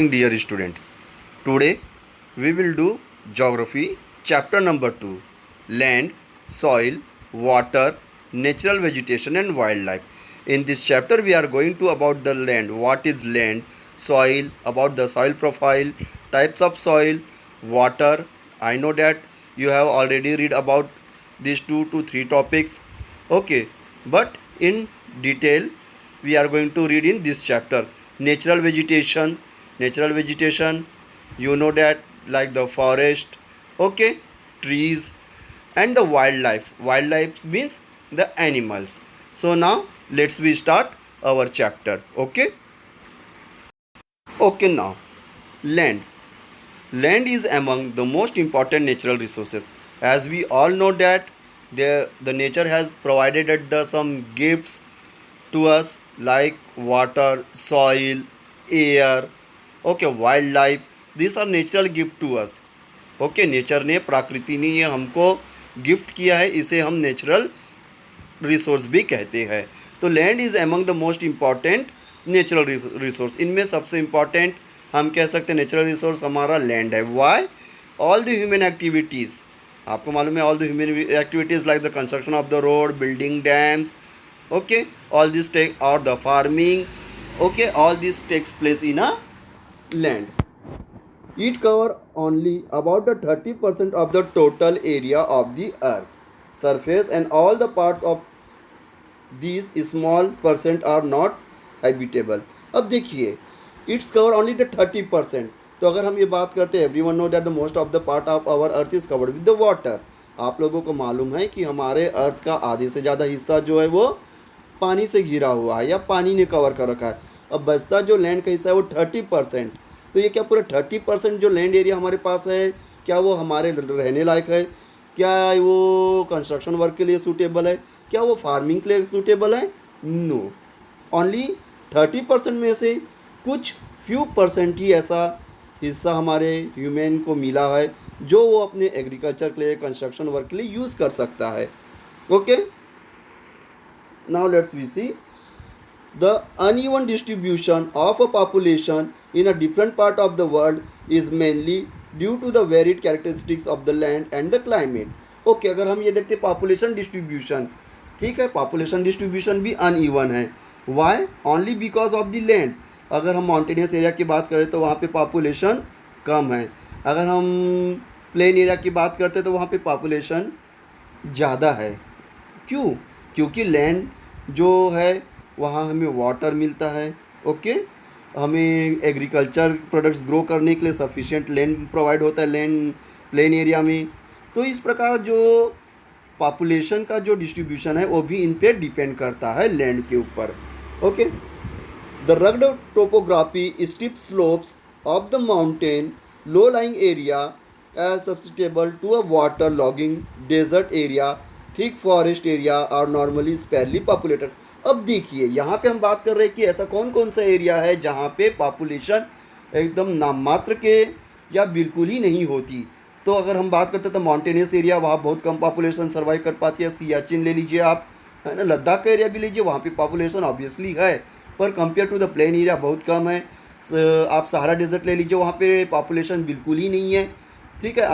Dear student, today we will do geography chapter number 2, land, soil, water, natural vegetation and wildlife. In this chapter we are going to about the land, what is land, soil, about the soil profile, types of soil, water. I know that you have already read about these 2 to 3 topics. Okay, but in detail we are going to read in this chapter. Natural vegetation, you know that, like the forest, okay, trees, and the wildlife means the animals. So now let's we start our chapter. Okay, now land. Land is among the most important natural resources. As we all know that the nature has provided some gifts to us, like water, soil, air, okay, wildlife. These are natural gift to us. Okay, nature ने, प्रकृति ने ये हमको gift किया है, इसे हम natural resource भी कहते हैं. तो land is among the most important natural resource. इनमें सबसे इम्पॉर्टेंट हम कह सकते हैं नेचुरल रिसोर्स हमारा लैंड है. Why? All the human activities, आपको मालूम है, all the human activities like the construction of the road, building dams, okay, all this take, or the farming, okay, all this takes place in a land. It cover only about the 30% of the total area of the earth surface, and all the parts of these small percent are not habitable. अब देखिए, its cover only the 30%. तो अगर हम ये बात करते हैं, everyone know that the most of the part of our earth is covered with the water. आप लोगों को मालूम है कि हमारे अर्थ का आधे से ज़्यादा हिस्सा जो है वो पानी से घिरा हुआ है या पानी ने कवर कर रखा है. अब बचता जो लैंड का हिस्सा है वो 30%. तो ये क्या पूरा 30% जो लैंड एरिया हमारे पास है, क्या वो हमारे रहने लायक है? क्या वो कंस्ट्रक्शन वर्क के लिए सूटेबल है? क्या वो फार्मिंग के लिए सूटेबल है? नो. ओनली 30% में से कुछ फ्यू परसेंट ही ऐसा हिस्सा हमारे ह्यूमन को मिला है जो वो अपने एग्रीकल्चर के लिए, कंस्ट्रक्शन वर्क के लिए यूज़ कर सकता है. Okay, now let's we see the uneven distribution of a population in a different part of the world is mainly due to the varied characteristics of the land and the climate. Okay, अगर हम ये देखते population distribution, ठीक है, population distribution भी uneven है. Why? Only because of the land. अगर हम माउंटेनियस एरिया की बात करें तो वहाँ पे पॉपुलेशन कम है. अगर हम प्लेन एरिया की बात करते हैं तो वहाँ पे पॉपुलेशन ज़्यादा है. क्यों? क्योंकि लैंड जो है वहाँ हमें वाटर मिलता है. ओके, हमें एग्रीकल्चर प्रोडक्ट्स ग्रो करने के लिए सफिशिएंट लैंड प्रोवाइड होता है लैंड प्लेन एरिया में. तो इस प्रकार जो पॉपुलेशन का जो डिस्ट्रीब्यूशन है वो भी इन पे डिपेंड करता है लैंड के ऊपर. Okay, the rugged topography, steep slopes of the mountain, low lying area are susceptible to a water logging desert area, thick forest area are normally sparsely populated. अब देखिए, यहाँ पे हम बात कर रहे हैं कि ऐसा कौन कौन सा एरिया है जहाँ पे पॉपुलेशन एकदम नाम मात्र के या बिल्कुल ही नहीं होती. तो अगर हम बात करते हैं तो माउंटेनियस एरिया, वहाँ बहुत कम पॉपुलेशन सर्वाइव कर पाती है. सियाचिन ले लीजिए आप, है ना, लद्दाख का एरिया भी लीजिए, वहाँ पे पॉपुलेशन ऑब्वियसली है पर compare to the plain area बहुत कम है. आप सहारा डेजर्ट ले लीजिए, वहाँ पे पॉपुलेशन बिल्कुल ही नहीं है. ठीक है,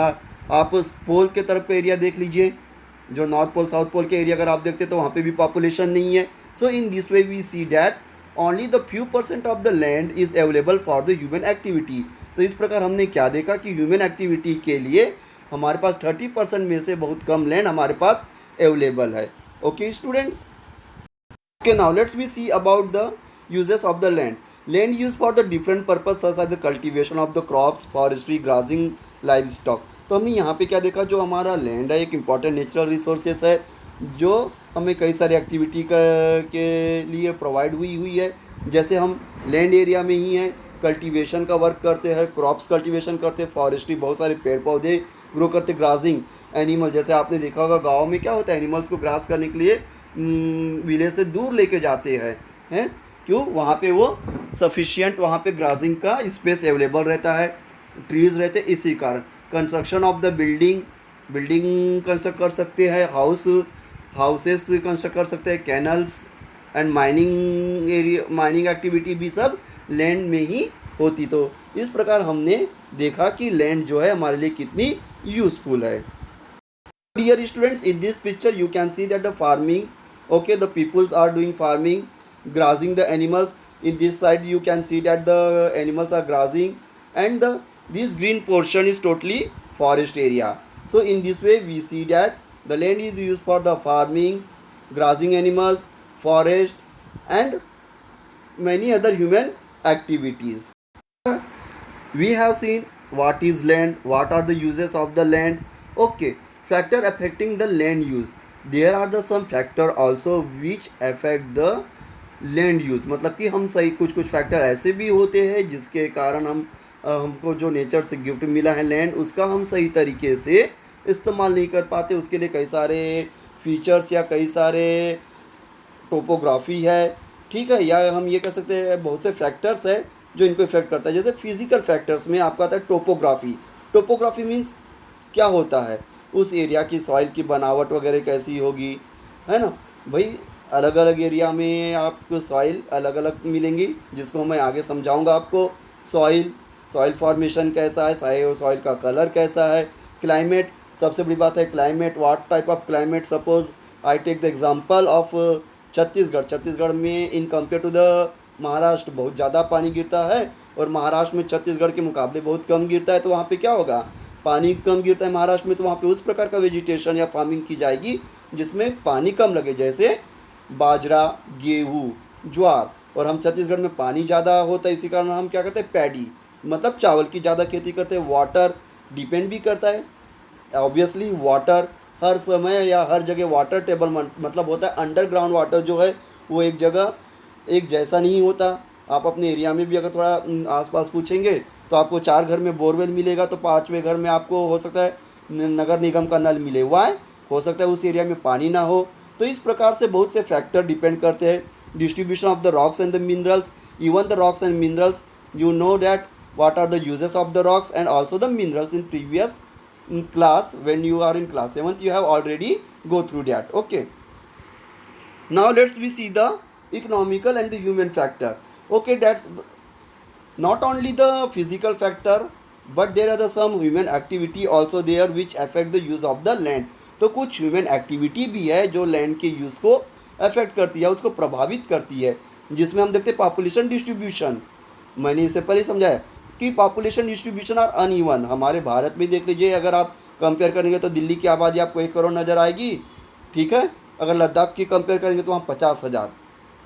आप पोल के तरफ का एरिया देख लीजिए, जो नॉर्थ पोल साउथ पोल के एरिया अगर आप देखते हैं तो वहाँ पे भी पॉपुलेशन नहीं है. So in this way we see that only the few percent of the land is available for the human activity. तो इस प्रकार हमने क्या देखा कि ह्यूमन एक्टिविटी के लिए हमारे पास 30% में से बहुत कम लैंड हमारे पास अवेलेबल है. Okay students, okay, now let's we see about the uses of the land. Land use for the different purpose such as the cultivation of the crops, forestry, grazing, live stock. तो हमने यहाँ पे क्या देखा, जो हमारा land है एक इम्पॉर्टेंट नेचुरल रिसोर्सेस है जो हमें कई सारी एक्टिविटी के लिए प्रोवाइड हुई है. जैसे हम लैंड एरिया में ही हैं, कल्टीवेशन का वर्क करते हैं, क्रॉप्स कल्टीवेशन करते हैं, फॉरेस्ट्री, बहुत सारे पेड़ पौधे ग्रो करते, ग्रासिंग, एनिमल, जैसे आपने देखा होगा गाँव में क्या होता है, एनिमल्स को ग्रास करने के लिए विलेज से दूर लेके जाते हैं. क्यों? वहाँ पे वो सफिशिएंट वहाँ पे ग्रासिंग का स्पेस अवेलेबल रहता है, ट्रीज़ रहते, इसी कारण. Construction of the building construct कर सकते हैं, हाउसेस कंस्ट्रक्ट कर सकते हैं, कैनल्स एंड माइनिंग एक्टिविटी भी सब लैंड में ही होती. तो इस प्रकार हमने देखा कि लैंड जो है हमारे लिए कितनी यूज़फुल है. Dear students, in this picture you can see that the farming, okay, the peoples are doing farming, grazing the animals. In this side you can see that the animals are grazing, and this green portion is totally forest area. So in this way we see that the land is used for the farming, grazing animals, forest, and many other human activities. We have seen what is land, what are the uses of the land. Okay, factor affecting the land use. There are the some factor also which affect the land use. मतलब कि हम सही कुछ कुछ factor ऐसे भी होते हैं जिसके कारण हमको जो नेचर से गिफ्ट मिला है लैंड, उसका हम सही तरीके से इस्तेमाल नहीं कर पाते. उसके लिए कई सारे फीचर्स या कई सारे टोपोग्राफी है, ठीक है, या हम ये कह सकते हैं बहुत से फैक्टर्स है जो इनको इफेक्ट करता है. जैसे फिजिकल फैक्टर्स में आपका आता है टोपोग्राफी. टोपोग्राफी मीन्स क्या होता है, उस एरिया की सॉइल की बनावट वगैरह कैसी होगी, है ना भाई. अलग अलग एरिया में आपको सॉइल अलग अलग मिलेंगी, जिसको मैं आगे समझाऊंगा आपको. सॉइल सॉइल फॉर्मेशन कैसा है, सॉइल का कलर कैसा है. क्लाइमेट, सबसे बड़ी बात है climate. What type of climate, suppose I take the example of Chhattisgarh. Chhattisgarh में in compare to the Maharashtra बहुत ज़्यादा पानी गिरता है, और महाराष्ट्र में छत्तीसगढ़ के मुकाबले बहुत कम गिरता है. तो वहाँ पे क्या होगा, पानी कम गिरता है महाराष्ट्र में, तो वहाँ पे उस प्रकार का वेजिटेशन या फार्मिंग की जाएगी जिसमें पानी कम लगे, जैसे बाजरा, गेहूँ, ज्वार. और हम छत्तीसगढ़ में पानी ज़्यादा होता है, इसी कारण हम क्या करते हैं, पैडी मतलब चावल की ज़्यादा खेती करते हैं. वाटर डिपेंड भी करता है ऑब्वियसली. वाटर हर समय या हर जगह वाटर टेबल मतलब होता है अंडरग्राउंड वाटर जो है वो एक जगह एक जैसा नहीं होता. आप अपने एरिया में भी अगर थोड़ा आसपास पूछेंगे तो आपको 4 घर में बोरवेल मिलेगा, तो 5वें घर में आपको हो सकता है नगर निगम का नल मिले. वाई, हो सकता है उस एरिया में पानी ना हो. तो इस प्रकार से बहुत से फैक्टर डिपेंड करते हैं. Distribution of the rocks and the minerals. Even the rocks and minerals, you know that what are the uses of the rocks and also the minerals in previous class. When you are in class 7th you have already go through that. Okay, now let's we see the economical and the human factor. Okay, that's not only the physical factor but there are the some human activity also there which affect the use of the land. तो कुछ human activity भी है जो land के use को affect करती है, उसको प्रभावित करती है, जिसमें हम देखते हैं पॉपुलेशन डिस्ट्रीब्यूशन. मैंने इससे पहले समझाया कि पॉपुलेशन डिस्ट्रीब्यूशन आर अनइवन. हमारे भारत में देख लीजिए, अगर आप कंपेयर करेंगे तो दिल्ली की आबादी आपको 1 करोड़ नज़र आएगी, ठीक है. अगर लद्दाख की कंपेयर करेंगे तो वहाँ 50,000.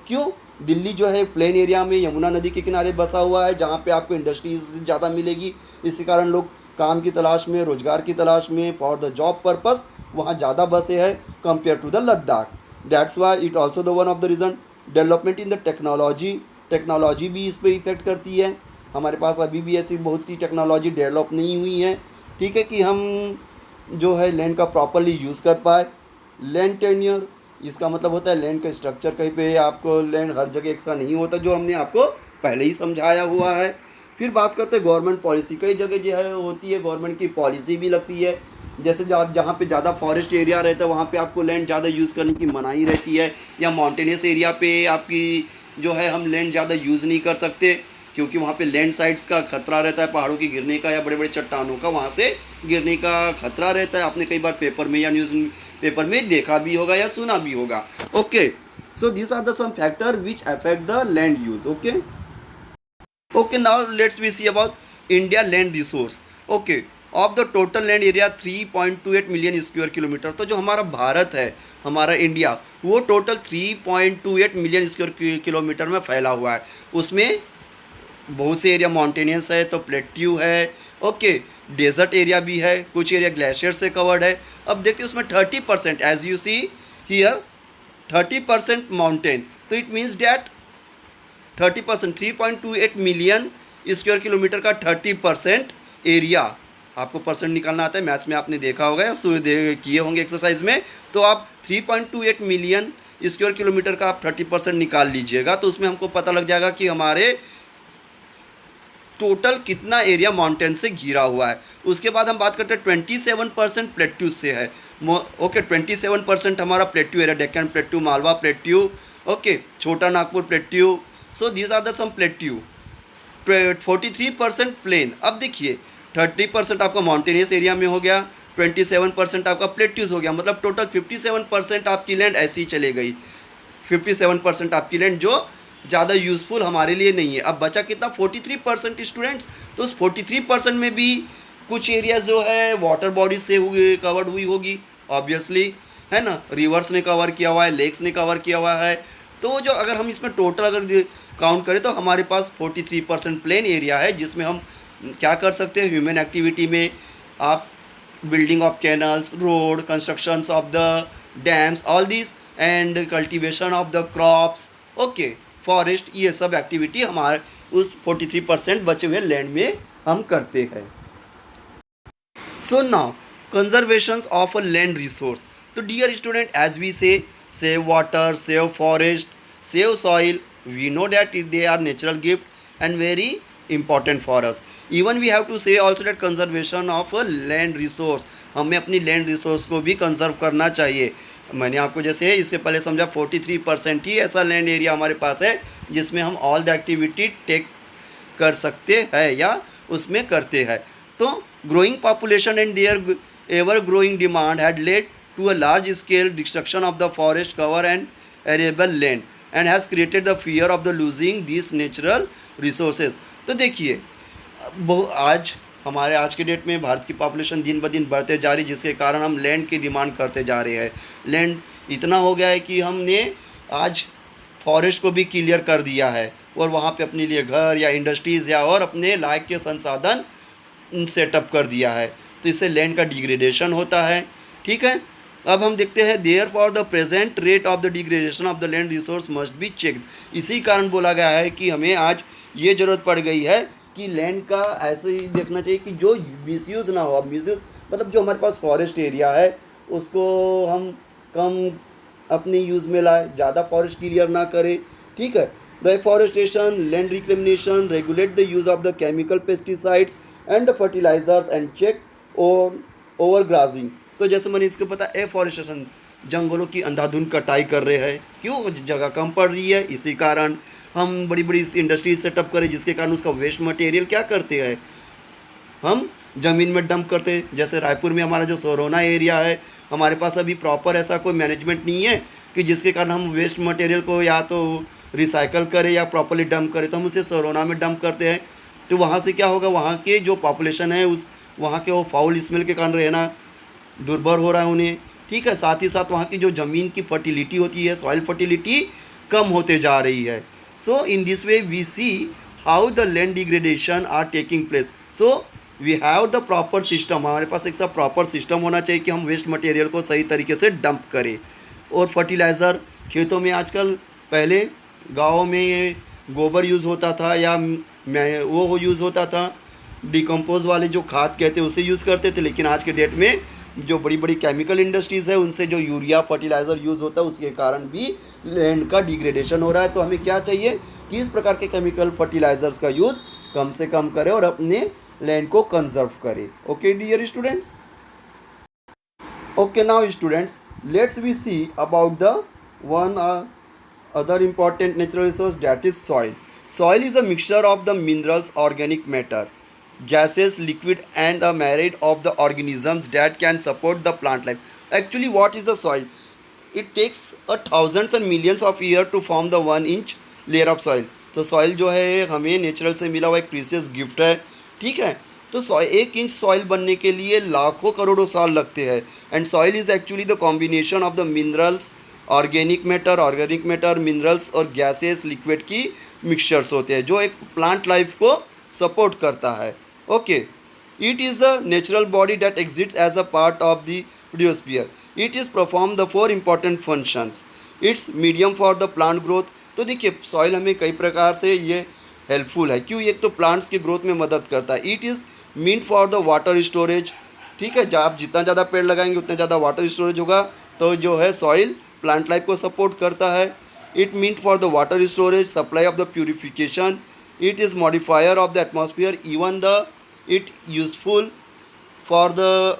क्यों, दिल्ली जो है प्लेन एरिया में यमुना नदी के किनारे बसा हुआ है, जहाँ पे आपको इंडस्ट्रीज ज़्यादा मिलेगी. इसी कारण लोग काम की तलाश में, रोजगार की तलाश में, फॉर द जॉब पर्पस वहाँ ज़्यादा बसे हैं compare to the Ladakh. That's why it also the one of the reason. Development in the technology भी इस पर इफेक्ट करती है. हमारे पास अभी भी ऐसी बहुत सी टेक्नोलॉजी डेवलप नहीं हुई है, ठीक है, कि हम जो है लैंड का प्रॉपरली यूज़ कर पाए. लैंड टेन्योर, इसका मतलब होता है लैंड का स्ट्रक्चर. कहीं पे आपको लैंड हर जगह एक सा नहीं होता, जो हमने आपको पहले ही समझाया हुआ है. फिर बात करते हैं गवर्नमेंट पॉलिसी. कई जगह जो है होती है गवर्नमेंट की पॉलिसी भी लगती है. जैसे जहाँ पे ज़्यादा फॉरेस्ट एरिया रहता है वहाँ पे आपको लैंड ज़्यादा यूज़ करने की मनाही रहती है, या माउंटेनियस एरिया पे आपकी जो है हम लैंड ज़्यादा यूज़ नहीं कर सकते, क्योंकि वहाँ पे लैंड साइड्स का खतरा रहता है, पहाड़ों की गिरने का या बड़े बड़े चट्टानों का वहाँ से गिरने का खतरा रहता है. आपने कई बार पेपर में या न्यूज़ पेपर में देखा भी होगा या सुना भी होगा. Okay, so this are the some factor which affect the land use. Okay, now let's we see about India land resource. Okay, of the total land area 3.28 million square kilometer. तो जो हमारा भारत है, हमारा इंडिया, वो total 3.28 million square kilometre में फैला हुआ है. उसमें बहुत से एरिया माउंटेनियस है, तो प्लेट्यू है, ओके, डेजर्ट एरिया भी है, कुछ एरिया ग्लेशियर से कवर्ड है. अब देखते हैं उसमें 30% as you see here 30% mountain. तो it means that 30% 3.28 million square kilometre का 30% एरिया. आपको परसेंट निकालना आता है, मैथ्स में आपने देखा होगा या किए होंगे एक्सरसाइज में. तो आप 3.28 मिलियन स्क्वायर किलोमीटर का आप 30% निकाल लीजिएगा, तो उसमें हमको पता लग जाएगा कि हमारे टोटल कितना एरिया माउंटेन से घिरा हुआ है. उसके बाद हम बात करते हैं 27% प्लेट्यू से है. ओके, 27% हमारा plateau area, Deccan plateau, Malwa plateau, okay, Chota Nagpur plateau. So these are the some plateau. 43% plain. अब देखिए 30% आपका माउंटेनियस एरिया में हो गया, 27% आपका प्लेट्यूज हो गया, मतलब टोटल 57% आपकी लैंड ऐसी ही चले गई। 57% आपकी लैंड जो ज़्यादा यूज़फुल हमारे लिए नहीं है। अब बचा कितना, 43% स्टूडेंट्स। तो उस 43% में भी कुछ एरियाज जो है वाटर बॉडीज से हुए कवर्ड हुई होगी ऑब्वियसली, है ना, रिवर्स ने कवर किया हुआ है, लेक्स ने कवर किया हुआ है। तो जो अगर हम इसमें टोटल अगर काउंट करें तो हमारे पास 43% प्लेन एरिया है, जिसमें हम क्या कर सकते हैं, ह्यूमन एक्टिविटी में आप building of canals, road, constructions of the dams, all these and cultivation of the crops, okay, forest, ये सब एक्टिविटी हमारे उस 43% बचे हुए लैंड में हम करते हैं। So now conservations of a land resource. So dear student, as we say, save water, save forest, save soil. We know that they are natural gift and very important for us. Even we have to say also that conservation of a land resource. हमें अपनी land resource को भी conserve करना चाहिए। मैंने आपको जैसे इससे पहले समझा 43% ही ऐसा लैंड एरिया हमारे पास है जिसमें हम ऑल द एक्टिविटी टेक कर सकते हैं या उसमें करते हैं। तो growing population and their ever growing demand had led to a large scale destruction of the forest cover and arable land and has created the fear of the losing this natural resources. तो देखिए आज हमारे आज के date में भारत की population दिन ब दिन बढ़ते जा रही, जिसके कारण हम लैंड की डिमांड करते जा रहे हैं। लैंड इतना हो गया है कि हमने आज फॉरेस्ट को भी क्लियर कर दिया है और वहाँ पे अपने लिए घर या इंडस्ट्रीज़ या और अपने लायक के संसाधन सेटअप कर दिया है। तो इससे लैंड का डिग्रेडेशन होता है। ठीक है, अब हम देखते हैं therefore the present rate of the degradation of the land resource must be checked. इसी कारण बोला गया है कि हमें आज ये ज़रूरत पड़ गई है कि लैंड का ऐसे ही देखना चाहिए कि जो मिसयूज़ ना हो। मिसयूज़ मतलब जो हमारे पास फॉरेस्ट एरिया है उसको हम कम अपने यूज़ में लाए, ज़्यादा फॉरेस्ट क्लियर ना करें। ठीक है, the forestation, land reclamation, regulate the use of the chemical pesticides and fertilisers and check और ओवर ग्राजिंग। तो जैसे मैंने इसको पता, एफॉरेस्टेशन, जंगलों की अंधाधुंध कटाई कर रहे हैं। क्यों, जगह कम पड़ रही है, इसी कारण हम बड़ी बड़ी इंडस्ट्रीज सेटअप करें, जिसके कारण उसका वेस्ट मटेरियल क्या करते हैं, हम ज़मीन में डंप करते हैं। जैसे रायपुर में हमारा जो सोरोना एरिया है, हमारे पास अभी प्रॉपर ऐसा कोई मैनेजमेंट नहीं है कि जिसके कारण हम वेस्ट मटेरियल को या तो रिसाइकल करें या प्रॉपरली डंप करें, तो हम उसे सोरोना में डंप करते हैं। तो वहाँ से क्या होगा, वहाँ के जो पॉपुलेशन है उस वहाँ के वो फाउल स्मेल के कारण रहना दुर्भर हो रहा है उन्हें। ठीक है, साथ ही साथ वहाँ की जो ज़मीन की फर्टिलिटी होती है, सॉइल फर्टिलिटी कम होते जा रही है। So in this way we see how the land degradation are taking place. So we have the proper system, हमारे पास एक सा प्रॉपर सिस्टम होना चाहिए कि हम वेस्ट मटेरियल को सही तरीके से डंप करें। और फर्टिलाइज़र खेतों में आजकल, पहले गाँव में गोबर यूज़ होता था या वो यूज़ होता था, डिकम्पोज वाले जो खाद कहते हैं उसे यूज़ करते थे। लेकिन आज के डेट में जो बड़ी बड़ी केमिकल इंडस्ट्रीज़ है उनसे जो यूरिया फर्टिलाइज़र यूज़ होता है उसके कारण भी लैंड का डिग्रेडेशन हो रहा है। तो हमें क्या चाहिए कि इस प्रकार के केमिकल फर्टिलाइज़र्स का यूज़ कम से कम करें और अपने लैंड को कंजर्व करें। Okay dear students, okay now students, let's we see about the one other important natural resource, that is soil. Soil is a mixture of the minerals, organic matter, gases, liquid and the merit of the organisms that can support the plant life. Actually what is the soil? It takes thousands and millions of years to form the 1 inch layer of soil. तो soil जो है हमें natural से मिला हुआ एक precious gift है। ठीक है, तो 1 इंच सॉइल बनने के लिए लाखों करोड़ों साल लगते हैं। And soil is actually the combination of the minerals, organic matter, minerals और गैसेस, लिक्विड की मिक्सचर्स होते हैं जो एक प्लांट लाइफ को सपोर्ट करता है। Okay, it is the natural body that exists as a part of the biosphere. It is perform the 4 important functions. It's medium for the plant growth. तो देखिए सॉइल हमें कई प्रकार से ये हेल्पफुल है। क्यों, एक तो प्लांट्स की ग्रोथ में मदद करता है। It is meant for the water storage. ठीक है, जब आप जितना ज़्यादा पेड़ लगाएंगे उतना ज़्यादा वाटर स्टोरेज होगा, तो जो है सॉइल प्लांट लाइफ को सपोर्ट करता है। It meant for the water storage, supply of the purification. It is modifier of the atmosphere, even the it useful for the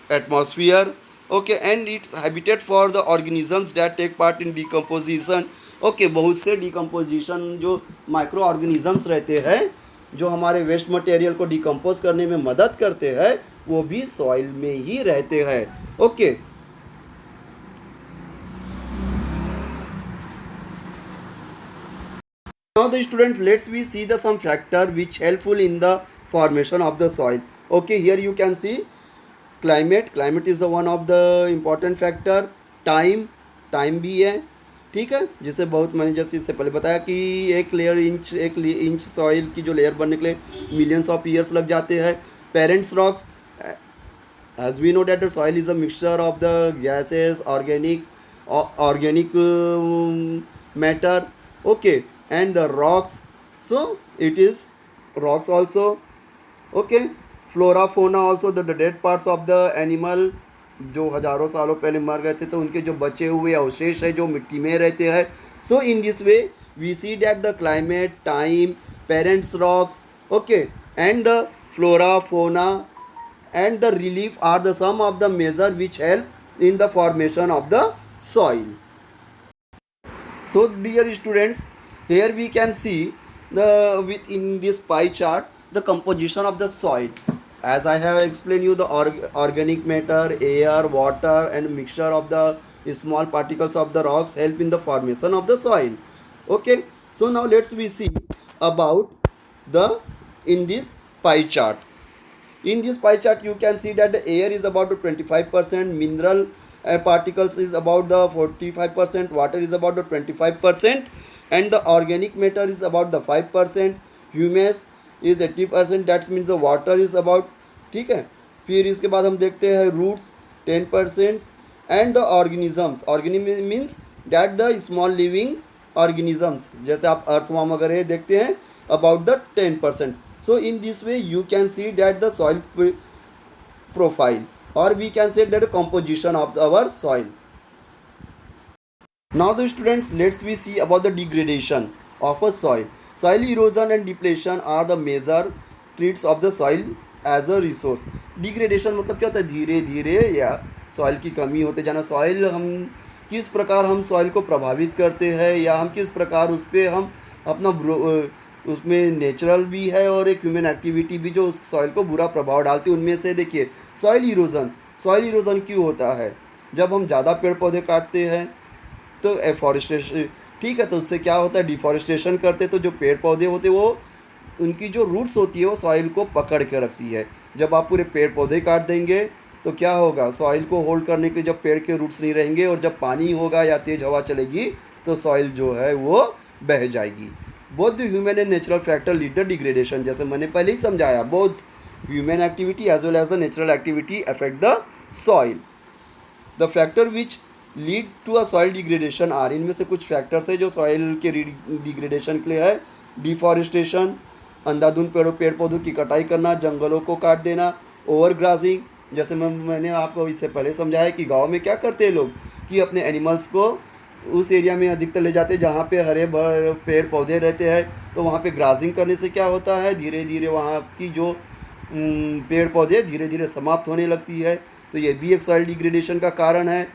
atmosphere. Okay, and it's habitat for the organisms that take part in decomposition. Okay, बहुत से decomposition जो micro organisms रहते हैं जो हमारे waste material को decompose करने में मदद करते हैं, वो भी सॉइल में ही रहते हैं. Okay. Now the students, let's we see the some factor which helpful in the formation of the soil. Okay, here you can see climate is the one of the important factor. Time भी है, ठीक है, जिससे बहुत मैंने जैसे इससे पहले बताया कि एक इंच सॉइल की जो लेयर बनने के लिए मिलियंस ऑफ ईयर्स लग जाते हैं. Parents rocks, as we know that the soil is a mixture of the gases, organic matter, okay, and the rocks. So it is rocks also, okay. Flora, fauna also, the dead parts of the animal जो हज़ारों सालों पहले मर गए थे, तो उनके जो बचे हुए अवशेष है जो मिट्टी में रहते हैं. So in this way we see that the climate, time, parents rocks, okay, and the flora, fauna and the relief are the sum of the measure which help in the formation of the soil. So dear students, here we can see in this pie chart the composition of the soil. As I have explained you, the organic matter, air, water and mixture of the small particles of the rocks help in the formation of the soil. Okay, so now let's we see about the in this pie chart. In this pie chart, you can see that the air is about 25%, mineral particles is about the 45%, water is about the 25%, and the organic matter is about the 5%, humus is 80%, that means the water is about, ठीक है. फिर इसके बाद हम देखते हैं roots 10%, and the organism means that the small living organisms, जैसे आप अर्थवर्म वगैरह देखते हैं, about the 10%. So in this way you can see that the soil profile, or we can say that the composition of our soil. Now the students, let's we see about the degradation of a soil. Soil erosion and depletion are the major threats of the soil as a resource. Degradation मतलब क्या होता है, धीरे धीरे या soil की कमी होते जाना. सॉइल हम किस प्रकार हम सॉइल को प्रभावित करते हैं, या हम किस प्रकार उस पर हम अपना उसमें नेचुरल भी है और एक ह्यूमन एक्टिविटी भी जो उस सॉइल को बुरा प्रभाव डालती है. उनमें से देखिए सॉइल इरोजन क्यों होता है, जब हम ज़्यादा पेड़ पौधे काटते हैं तो एफॉरेस्टेशन, ठीक है, तो उससे क्या होता है, डिफॉरेस्टेशन करते, तो जो पेड़ पौधे होते वो उनकी जो रूट्स होती है वो सॉइल को पकड़ के रखती है. जब आप पूरे पेड़ पौधे काट देंगे तो क्या होगा, सॉइल को होल्ड करने के लिए जब पेड़ के रूट्स नहीं रहेंगे और जब पानी होगा या तेज़ हवा चलेगी तो सॉइल जो है वो बह जाएगी. Both the human and natural factor lead the degradation, जैसे मैंने पहले ही समझाया, both human activity as well as the natural activity affect the soil. The factor which lead to a soil degradation are, इनमें से कुछ फैक्टर्स है जो सॉइल के डिग्रेडेशन के लिए है. डिफॉरेस्टेशन, अंधाधुंध पेड़ पौधों की कटाई करना, जंगलों को काट देना. ओवर ग्रासिंग, जैसे मैंने आपको इससे पहले समझाया कि गाँव में क्या करते हैं लोग कि अपने एनिमल्स को उस एरिया में अधिकतर ले जाते हैं जहाँ पे हरे भरे पेड़ पौधे रहते हैं, तो वहाँ पे ग्रासिंग करने से क्या होता है, धीरे धीरे वहाँ की जो पेड़ पौधे धीरे धीरे समाप्त होने लगती है. तो ये भी एक सॉइल डिग्रेडेशन का कारण है.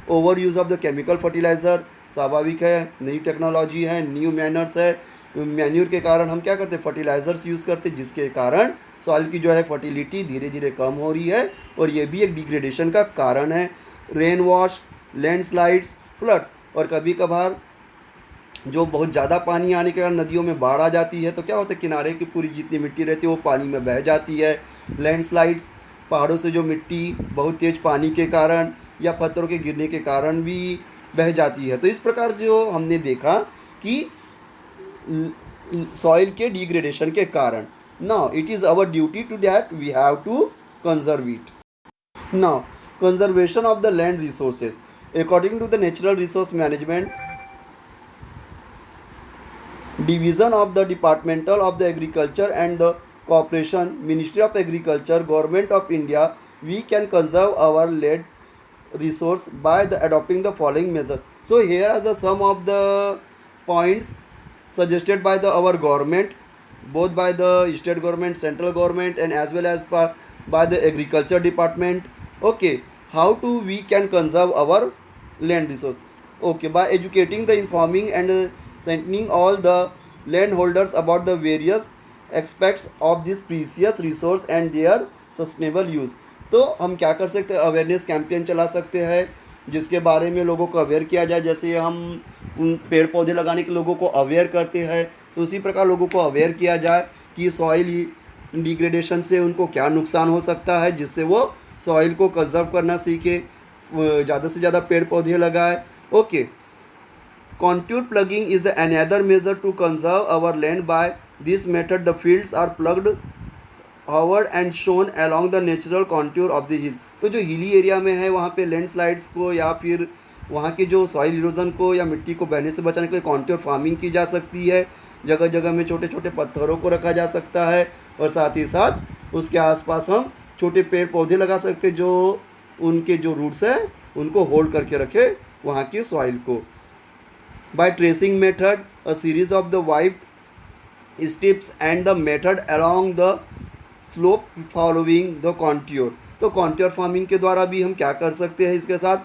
Over use of the chemical fertiliser, स्वाभाविक है, नई टेक्नोलॉजी है, न्यू मैनर्स है. मैन्यूर के कारण हम क्या करते हैं, फर्टिलाइज़र्स यूज़ करते हैं, जिसके कारण सॉइल की जो है फर्टिलिटी धीरे धीरे कम हो रही है, और ये भी एक डिग्रेडेशन का कारण है. रेन वॉश, लैंडस्लाइड्स, फ्लड्स, और कभी कभार जो बहुत ज़्यादा पानी आने के कारण नदियों में बाढ़ आ जाती है, तो क्या होता है, किनारे की पूरी जितनी मिट्टी रहती है वो पानी में बह जाती है. लैंडस्लाइड्स, पहाड़ों से जो मिट्टी बहुत तेज़ पानी के कारण या पत्थरों के गिरने के कारण भी बह जाती है. तो इस प्रकार जो हमने देखा कि सॉइल के डिग्रेडेशन के कारण. Now it is our duty to that we have to conserve it. Now conservation of the land resources. According to the Natural Resource Management Division of the Departmental of the Agriculture and the Cooperation, Ministry of Agriculture, Government of India, we can conserve our land resource by adopting the following measures. So here are the some of the points suggested by our government, both by the state government, central government, and as well as by the agriculture department. Okay, how to we can conserve our land resource. Okay, by educating the informing and sending all the landholders about the various aspects of this precious resource and their sustainable use. तो हम क्या कर सकते हैं, awareness campaign चला सकते हैं जिसके बारे में लोगों को अवेयर किया जाए। जैसे हम उन पेड़ पौधे लगाने के लोगों को अवेयर करते हैं, तो उसी प्रकार लोगों को अवेयर किया जाए कि सॉइल डिग्रेडेशन से उनको क्या नुकसान हो सकता है, जिससे वो सॉइल को कंजर्व करना सीखे, ज़्यादा से ज़्यादा पेड़ पौधे लगाए। Okay, contour plugging is the another measure to conserve our land. By this method the fields are plugged hovered and shown along the natural contour of the hill। तो जो हिली एरिया में है वहाँ पे लैंडस्लाइड्स को या फिर वहाँ के जो सॉइल इरोजन को या मिट्टी को बहने से बचाने के लिए कॉन्टूर फार्मिंग की जा सकती है। जगह जगह में छोटे छोटे पत्थरों को रखा जा सकता है और साथ ही साथ उसके आसपास हम छोटे पेड़ पौधे लगा सकते हैं जो उनके जो रूट्स हैं उनको होल्ड करके रखे वहाँ की सॉइल को। By tracing method, a series of the wide steps and the method along the slope following the contour। तो contour farming के द्वारा भी हम क्या कर सकते हैं, इसके साथ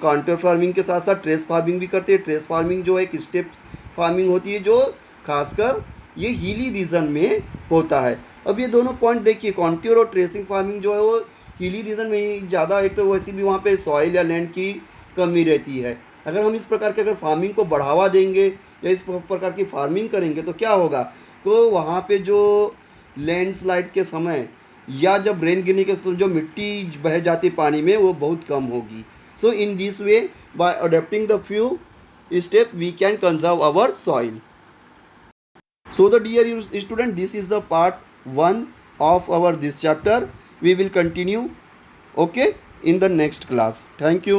contour farming के साथ साथ trace farming भी करते हैं। trace farming जो एक स्टेप फार्मिंग होती है जो खासकर ये हिली रीजन में होता है। अब ये दोनों पॉइंट देखिए, contour और ट्रेसिंग फार्मिंग जो है वो हिली रीजन में ही ज़्यादा, एक तो वैसे भी वहाँ पे सॉइल या लैंड की कमी रहती है। अगर हम इस प्रकार के अगर फार्मिंग को बढ़ावा देंगे या इस प्रकार की फार्मिंग करेंगे तो क्या होगा, तो वहाँ पे जो लैंडस्लाइड के समय या जब रेन गिरने के समय जो मिट्टी बह जाती पानी में वो बहुत कम होगी। So in this way by adopting the few step we can conserve our soil. So the dear student, this is the part 1 of our this chapter. We will continue, okay, in the next class. Thank you.